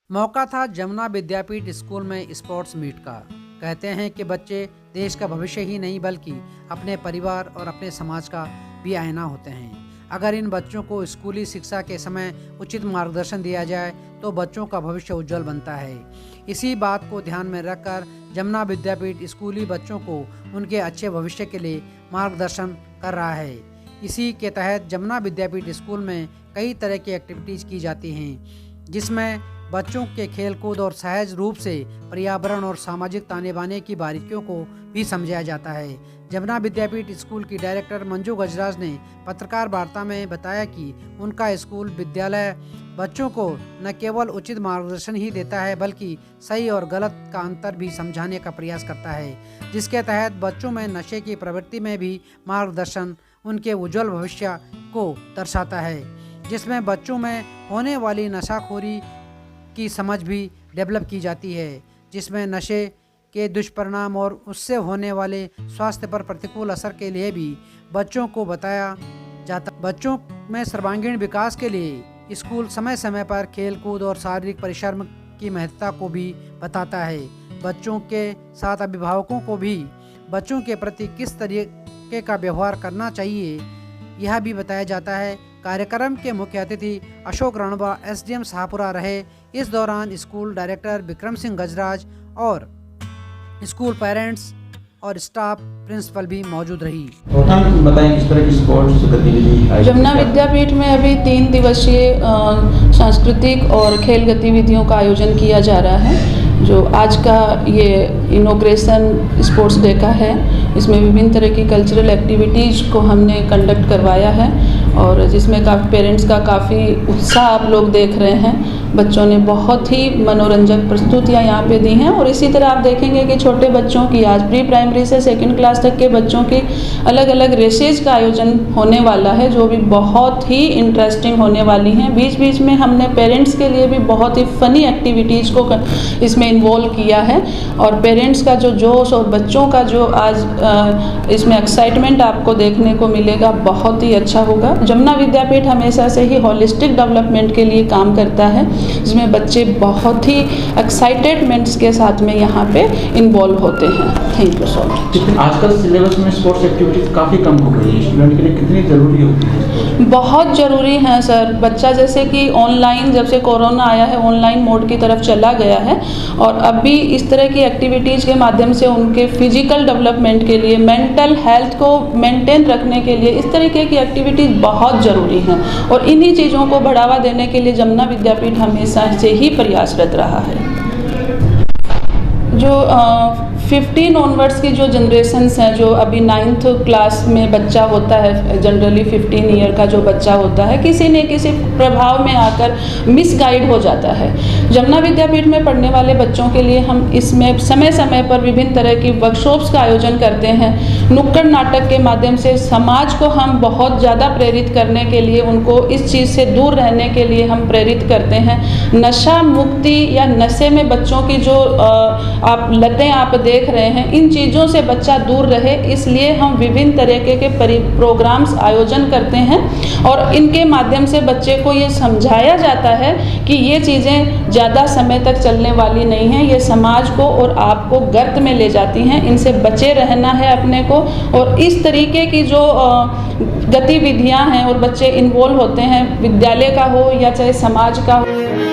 मौका था जमुना विद्यापीठ स्कूल में स्पोर्ट्स मीट का। कहते हैं कि बच्चे देश का भविष्य ही नहीं बल्कि अपने परिवार और अपने समाज का भी आईना होते हैं। अगर इन बच्चों को स्कूली शिक्षा के समय उचित मार्गदर्शन दिया जाए तो बच्चों का भविष्य उज्जवल बनता है। इसी बात को ध्यान में रखकर जमुना विद्यापीठ स्कूली बच्चों को उनके अच्छे भविष्य के लिए मार्गदर्शन कर रहा है। इसी के तहत जमुना विद्यापीठ स्कूल में कई तरह की एक्टिविटीज़ की जाती हैं, जिसमें बच्चों के खेलकूद और सहज रूप से पर्यावरण और सामाजिक ताने बाने की बारीकियों को भी समझाया जाता है। जमुना विद्यापीठ स्कूल की डायरेक्टर मंजू गजराज ने पत्रकार वार्ता में बताया कि उनका स्कूल विद्यालय बच्चों को न केवल उचित मार्गदर्शन ही देता है बल्कि सही और गलत का अंतर भी समझाने का प्रयास करता है, जिसके तहत बच्चों में नशे की प्रवृत्ति में भी मार्गदर्शन उनके उज्जवल भविष्य को दर्शाता है, जिसमें बच्चों में होने वाली नशाखोरी की समझ भी डेवलप की जाती है, जिसमें नशे के दुष्परिणाम और उससे होने वाले स्वास्थ्य पर प्रतिकूल असर के लिए भी बच्चों को बताया जाता। बच्चों में सर्वांगीण विकास के लिए स्कूल समय समय पर खेलकूद और शारीरिक परिश्रम की महत्ता को भी बताता है। बच्चों के साथ अभिभावकों को भी बच्चों के प्रति किस तरीके का व्यवहार करना चाहिए यह भी बताया जाता है। कार्यक्रम के मुख्य अतिथि अशोक रणवा एसडीएम शाहपुरा रहे। इस दौरान स्कूल डायरेक्टर विक्रम सिंह गजराज और स्कूल पेरेंट्स और स्टाफ प्रिंसिपल भी मौजूद रही। बताएं किस तरह की स्पोर्ट्स गतिविधि जमुना विद्यापीठ में अभी 3 दिवसीय सांस्कृतिक और खेल गतिविधियों का आयोजन किया जा रहा है। जो आज का ये इनॉग्रेशन स्पोर्ट्स डे का है, इसमें विभिन्न तरह की कल्चरल एक्टिविटीज़ को हमने कंडक्ट करवाया है और जिसमें पेरेंट्स का काफ़ी उत्साह आप लोग देख रहे हैं। बच्चों ने बहुत ही मनोरंजक प्रस्तुतियाँ यहाँ पे दी हैं और इसी तरह आप देखेंगे कि छोटे बच्चों की आज प्री प्राइमरी से 2nd क्लास तक के बच्चों की अलग अलग रेसेज का आयोजन होने वाला है, जो भी बहुत ही इंटरेस्टिंग होने वाली हैं। बीच बीच में हमने पेरेंट्स के लिए भी बहुत ही फ़नी एक्टिविटीज़ को इसमें इन्वॉल्व किया है और पेरेंट्स का जो जोश और बच्चों का जो आज इसमें एक्साइटमेंट आपको देखने को मिलेगा, बहुत ही अच्छा होगा। जमुना विद्यापीठ हमेशा से ही होलिस्टिक डेवलपमेंट के लिए काम करता है, जिसमें बच्चे बहुत ही एक्साइटेडमेंट्स के साथ में यहाँ पे इन्वॉल्व होते हैं। Thank you so much. आजकल सिलेबस में स्पोर्ट्स एक्टिविटीज काफ़ी कम हो गई है, स्टूडेंट के लिए कितनी ज़रूरी होती है? बहुत ज़रूरी है सर। बच्चा जैसे कि ऑनलाइन, जब से कोरोना आया है, ऑनलाइन मोड की तरफ चला गया है और अभी इस तरह की एक्टिविटीज़ के माध्यम से उनके फिजिकल डेवलपमेंट के लिए, मेंटल हेल्थ को मेंटेन रखने के लिए इस तरीके की एक्टिविटीज़ बहुत ज़रूरी हैं और इन्हीं चीज़ों को बढ़ावा देने के लिए जमुना विद्यापीठ हमेशा से ही प्रयासरत रहा है। जो 15 ऑनवर्ड्स की जो जनरेशन्स हैं, जो अभी 9th क्लास में बच्चा होता है, जनरली 15 ईयर का जो बच्चा होता है, किसी न किसी प्रभाव में आकर मिसगाइड हो जाता है। जमुना विद्यापीठ में पढ़ने वाले बच्चों के लिए हम इसमें समय समय पर विभिन्न तरह की वर्कशॉप्स का आयोजन करते हैं। नुक्कड़ नाटक के माध्यम से समाज को हम बहुत ज़्यादा प्रेरित करने के लिए, उनको इस चीज़ से दूर रहने के लिए हम प्रेरित करते हैं। नशा मुक्ति या नशे में बच्चों की जो आप लतें आप देख रहे हैं, इन चीज़ों से बच्चा दूर रहे, इसलिए हम विभिन्न तरीके के प्रोग्राम्स आयोजन करते हैं और इनके माध्यम से बच्चे को ये समझाया जाता है कि ये चीज़ें ज़्यादा समय तक चलने वाली नहीं हैं, ये समाज को और आपको गर्त में ले जाती हैं, इनसे बचे रहना है अपने को। और इस तरीके की जो गतिविधियाँ हैं और बच्चे इन्वॉल्व होते हैं, विद्यालय का हो या चाहे समाज का हो।